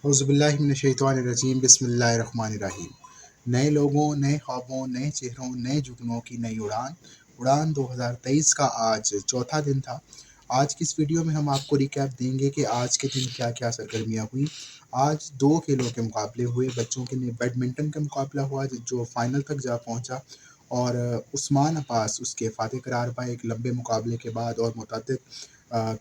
औज़ुबिल्लाहिमिनश्शैतानिर्रजीम बिस्मिल्लाहिर्रहमानिर्रहीम। नए लोगों, नए ख्वाबों, नए चेहरों, नए जुगनों की नई उड़ान। उड़ान 2023 का आज चौथा दिन था। आज की इस वीडियो में हम आपको रिकैप देंगे कि आज के दिन क्या क्या सरगर्मियाँ हुई। आज दो खेलों के मुकाबले हुए। बच्चों के लिए बैडमिंटन का मुकाबला हुआ जो फाइनल तक जा पहुंचा और उस्मान अब्बास उसके फातह करार पाए एक लंबे मुकाबले के बाद और मुतअद्दिद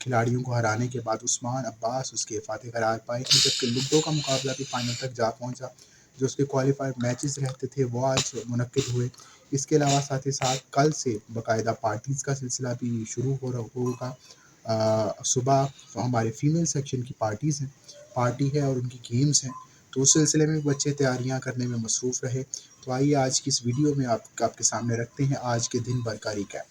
खिलाड़ियों को हराने के बाद उस्मान अब्बास उसके फातह करार पाए हैं। जबकि लूडो का मुकाबला भी फाइनल तक जा पहुंचा। जो उसके क्वालिफाइड मैचेस रहते थे वो आज मुनक्किद हुए। इसके अलावा साथ ही साथ कल से बाकायदा पार्टीज़ का सिलसिला भी शुरू होगा। सुबह हमारे फीमेल सेक्शन की पार्टी है और उनकी गेम्स हैं, तो उस सिलसिले में बच्चे तैयारियां करने में मसरूफ़ रहे। तो आइए आज की इस वीडियो में आपके सामने रखते हैं आज के दिन भर का रिकैप।